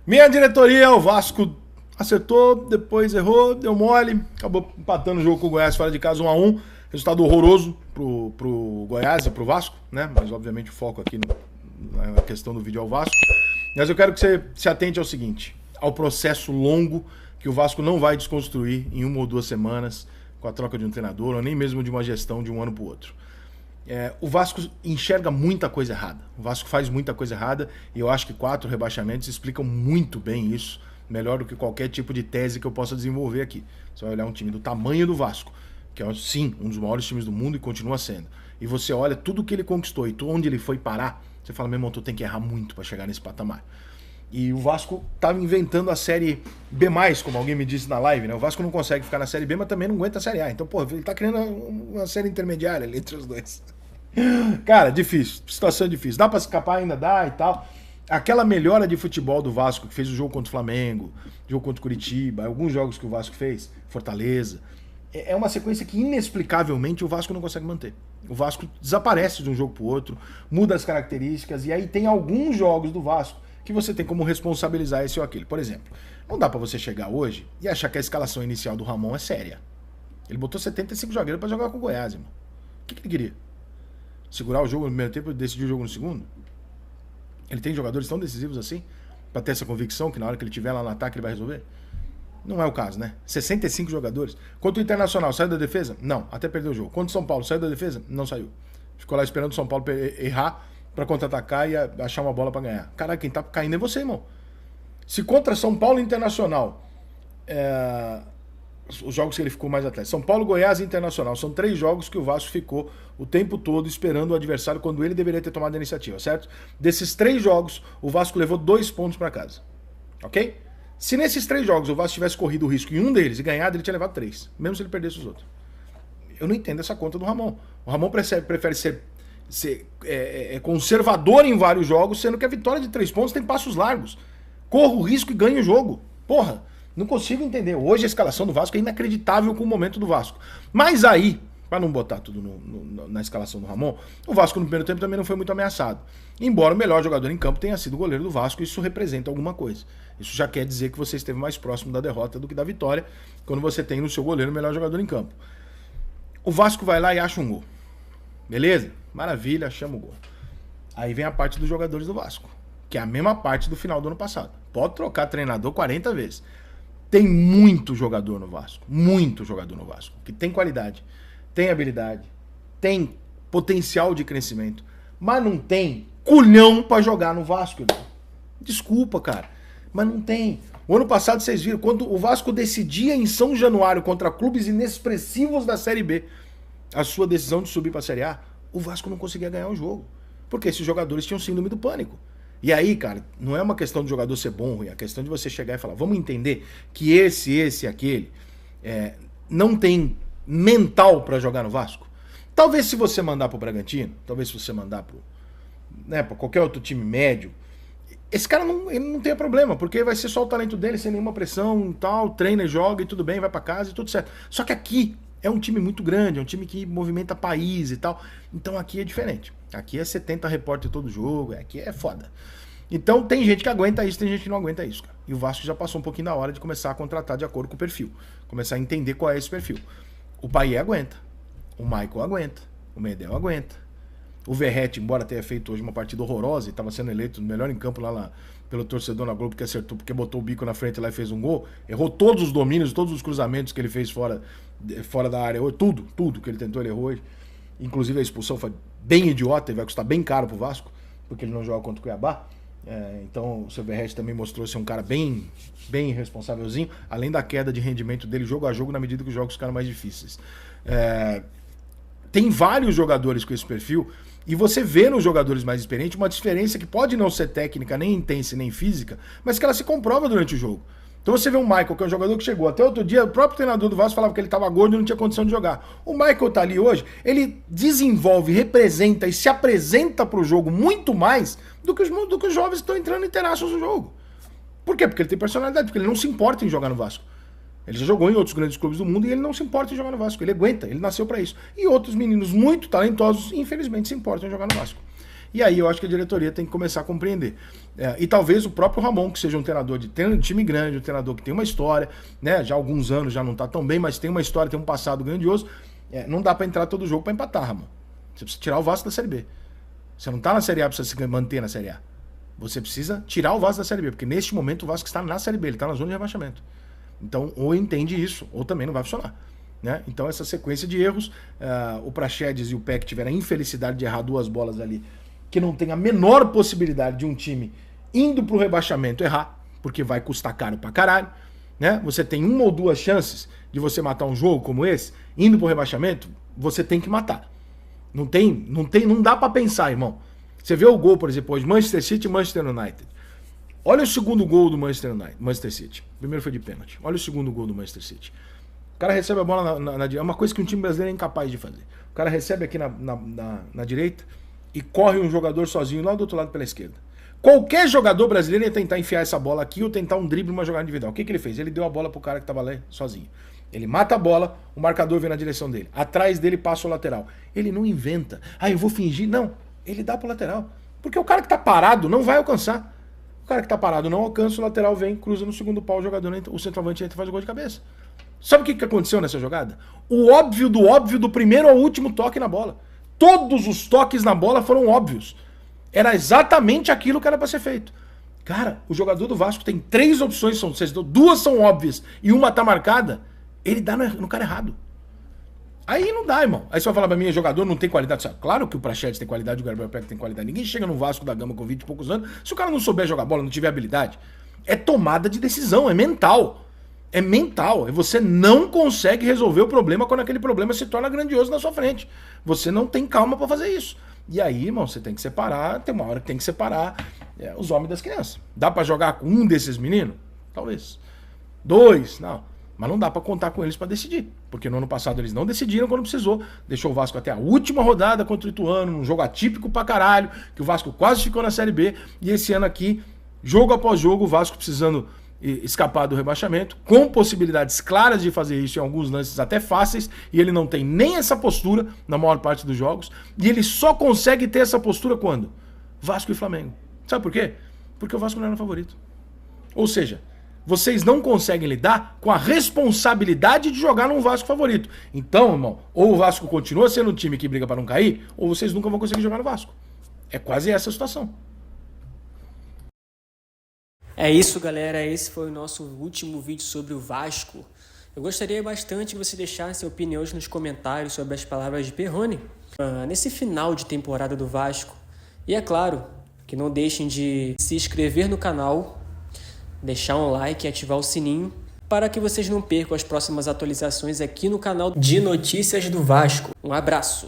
Minha diretoria, o Vasco acertou, depois errou, deu mole, acabou empatando o jogo com o Goiás fora de casa 1-1. Resultado horroroso pro Goiás e pro Vasco, né? Mas obviamente o foco aqui na questão do vídeo é o Vasco. Mas eu quero que você se atente ao seguinte, ao processo longo que o Vasco não vai desconstruir em 1 ou 2 semanas com a troca de um treinador, ou nem mesmo de uma gestão de um ano pro outro. O Vasco enxerga muita coisa errada. O Vasco faz muita coisa errada e eu acho que 4 rebaixamentos explicam muito bem isso, melhor do que qualquer tipo de tese que eu possa desenvolver aqui. Você vai olhar um time do tamanho do Vasco, que é, sim, um dos maiores times do mundo e continua sendo. E você olha tudo que ele conquistou e onde ele foi parar, você fala, meu irmão, tu tem que errar muito para chegar nesse patamar. E o Vasco estava inventando a Série B+, como alguém me disse na live, né? O Vasco não consegue ficar na Série B, mas também não aguenta a Série A. Então, pô, ele tá criando uma série intermediária ali entre os dois. Cara, difícil, situação difícil. Dá pra escapar ainda? Dá e tal. Aquela melhora de futebol do Vasco, que fez o jogo contra o Flamengo, jogo contra o Curitiba, alguns jogos que o Vasco fez, Fortaleza, é uma sequência que inexplicavelmente o Vasco não consegue manter. O Vasco desaparece de um jogo pro outro, muda as características, e aí tem alguns jogos do Vasco que você tem como responsabilizar esse ou aquele. Por exemplo, não dá pra você chegar hoje e achar que a escalação inicial do Ramon é séria. Ele botou 75 jogadores pra jogar com o Goiás, irmão. O que ele queria? Segurar o jogo no primeiro tempo e decidir o jogo no segundo? Ele tem jogadores tão decisivos assim? Pra ter essa convicção que na hora que ele estiver lá no ataque ele vai resolver? Não é o caso, né? 65 jogadores. Contra o Internacional, saiu da defesa? Não, até perdeu o jogo. Contra o São Paulo, saiu da defesa? Não saiu. Ficou lá esperando o São Paulo errar pra contra-atacar e achar uma bola pra ganhar. Caralho, quem tá caindo é você, irmão. Se contra São Paulo e Internacional, os jogos que ele ficou mais atrás, São Paulo, Goiás e Internacional, são 3 jogos que o Vasco ficou o tempo todo esperando o adversário quando ele deveria ter tomado a iniciativa, certo? Desses 3 jogos, o Vasco levou 2 pontos pra casa, ok? Se nesses 3 jogos o Vasco tivesse corrido o risco em um deles e ganhado, ele tinha levado 3, mesmo se ele perdesse os outros. Eu não entendo essa conta do Ramon. O Ramon prefere ser conservador em vários jogos, sendo que a vitória de 3 pontos tem passos largos. Corra o risco e ganhe o jogo. Porra, não consigo entender. Hoje a escalação do Vasco é inacreditável com o momento do Vasco. Mas aí, para não botar tudo na escalação do Ramon, o Vasco no primeiro tempo também não foi muito ameaçado. Embora o melhor jogador em campo tenha sido o goleiro do Vasco, isso representa alguma coisa. Isso já quer dizer que você esteve mais próximo da derrota do que da vitória, quando você tem no seu goleiro o melhor jogador em campo. O Vasco vai lá e acha um gol. Beleza? Maravilha, chama o gol. Aí vem a parte dos jogadores do Vasco, que é a mesma parte do final do ano passado. Pode trocar treinador 40 vezes. Tem muito jogador no Vasco, que tem qualidade, tem habilidade, tem potencial de crescimento, mas não tem culhão pra jogar no Vasco, irmão. Desculpa, cara, mas não tem. O ano passado vocês viram, quando o Vasco decidia em São Januário contra clubes inexpressivos da Série B a sua decisão de subir pra Série A, o Vasco não conseguia ganhar o jogo, porque esses jogadores tinham síndrome do pânico. E aí, cara, não é uma questão de jogador ser bom ou ruim, é a questão de você chegar e falar, vamos entender que esse e aquele não tem mental pra jogar no Vasco. Talvez se você mandar pro Bragantino, talvez se você mandar pra qualquer outro time médio, esse cara ele não tem problema, porque vai ser só o talento dele, sem nenhuma pressão, tal, treina e joga e tudo bem, vai pra casa e tudo certo. Só que aqui é um time muito grande, é um time que movimenta país e tal, então aqui é diferente. Aqui é 70 repórter todo jogo, aqui é foda. Então tem gente que aguenta isso, tem gente que não aguenta isso, cara. E o Vasco já passou um pouquinho da hora de começar a contratar de acordo com o perfil. Começar a entender qual é esse perfil. O Payet aguenta, o Michael aguenta, o Medel aguenta. O Verratti, embora tenha feito hoje uma partida horrorosa e estava sendo eleito melhor em campo lá pelo torcedor na Globo, que acertou, porque botou o bico na frente lá e fez um gol, errou todos os domínios, todos os cruzamentos que ele fez fora da área, tudo que ele tentou, ele errou hoje. Inclusive a expulsão foi bem idiota e vai custar bem caro pro Vasco, porque ele não joga contra o Cuiabá. Então o seu Verratti também mostrou ser um cara bem responsávelzinho, além da queda de rendimento dele jogo a jogo na medida que os jogos ficaram mais difíceis. Tem vários jogadores com esse perfil e você vê nos jogadores mais experientes uma diferença que pode não ser técnica, nem intensa, nem física, mas que ela se comprova durante o jogo. Então você vê o Michael, que é um jogador que chegou até outro dia, o próprio treinador do Vasco falava que ele estava gordo e não tinha condição de jogar. O Michael tá ali hoje, ele desenvolve, representa e se apresenta pro jogo muito mais do que os jovens que estão entrando inteiraços no jogo. Por quê? Porque ele tem personalidade, porque ele não se importa em jogar no Vasco. Ele já jogou em outros grandes clubes do mundo e ele não se importa em jogar no Vasco. Ele aguenta, ele nasceu pra isso. E outros meninos muito talentosos, infelizmente, se importam em jogar no Vasco. E aí eu acho que a diretoria tem que começar a compreender. E talvez o próprio Ramon, que seja um treinador de time grande, um treinador que tem uma história, né? Já há alguns anos já não tá tão bem, mas tem uma história, tem um passado grandioso. Não dá para entrar todo jogo para empatar, Ramon. Você precisa tirar o Vasco da Série B. Você não tá na Série A para se manter na Série A. Você precisa tirar o Vasco da Série B, porque neste momento o Vasco está na Série B, ele está na zona de rebaixamento. Então, ou entende isso, ou também não vai funcionar. Né? Então, essa sequência de erros, o Praxedes e o Peck tiveram a infelicidade de errar 2 bolas ali, que não tem a menor possibilidade de um time indo pro rebaixamento errar, porque vai custar caro pra caralho. Né? Você tem 1 ou 2 chances de você matar um jogo como esse, indo pro rebaixamento, você tem que matar. Não dá pra pensar, irmão. Você vê o gol, por exemplo, hoje, Manchester City e Manchester United. Olha o segundo gol do Manchester City. O primeiro foi de pênalti. Olha o segundo gol do Manchester City. O cara recebe a bola é uma coisa que um time brasileiro é incapaz de fazer. O cara recebe aqui na direita e corre um jogador sozinho lá do outro lado pela esquerda. Qualquer jogador brasileiro ia tentar enfiar essa bola aqui ou tentar um drible numa jogada individual. O que ele fez? Ele deu a bola pro cara que tava lá sozinho. Ele mata a bola, o marcador vem na direção dele. Atrás dele passa o lateral. Ele não inventa. Eu vou fingir. Não, ele dá pro lateral. Porque o cara que tá parado não vai alcançar. O cara que tá parado não alcança, o lateral vem, cruza no segundo pau, o centroavante entra e faz o gol de cabeça. Sabe o que aconteceu nessa jogada? O óbvio do primeiro ao último toque na bola. Todos os toques na bola foram óbvios. Era exatamente aquilo que era para ser feito. Cara, o jogador do Vasco tem 3 opções, 2 são óbvias e uma tá marcada, ele dá no cara errado. Aí não dá, irmão. Aí você vai falar pra mim, jogador não tem qualidade. Claro que o Praxedes tem qualidade, o Gabriel Peck tem qualidade. Ninguém chega no Vasco da Gama com 20 e poucos anos se o cara não souber jogar bola, não tiver habilidade. É tomada de decisão, é mental. É mental. Você não consegue resolver o problema quando aquele problema se torna grandioso na sua frente. Você não tem calma pra fazer isso. E aí, irmão, você tem que separar, tem uma hora que tem que separar os homens das crianças. Dá pra jogar com um desses meninos? Talvez. 2, não. Mas não dá pra contar com eles pra decidir. Porque no ano passado eles não decidiram quando precisou. Deixou o Vasco até a última rodada contra o Ituano, um jogo atípico pra caralho, que o Vasco quase ficou na Série B. E esse ano aqui, jogo após jogo, o Vasco precisando escapar do rebaixamento, com possibilidades claras de fazer isso em alguns lances até fáceis, e ele não tem nem essa postura na maior parte dos jogos, e ele só consegue ter essa postura quando? Vasco e Flamengo. Sabe por quê? Porque o Vasco não era o favorito. Ou seja, vocês não conseguem lidar com a responsabilidade de jogar num Vasco favorito. Então, irmão, ou o Vasco continua sendo um time que briga para não cair, ou vocês nunca vão conseguir jogar no Vasco. É quase essa a situação. É isso, galera. Esse foi o nosso último vídeo sobre o Vasco. Eu gostaria bastante que você deixasse opiniões nos comentários sobre as palavras de Perrone nesse final de temporada do Vasco. E é claro, que não deixem de se inscrever no canal, deixar um like e ativar o sininho para que vocês não percam as próximas atualizações aqui no canal de Notícias do Vasco. Um abraço!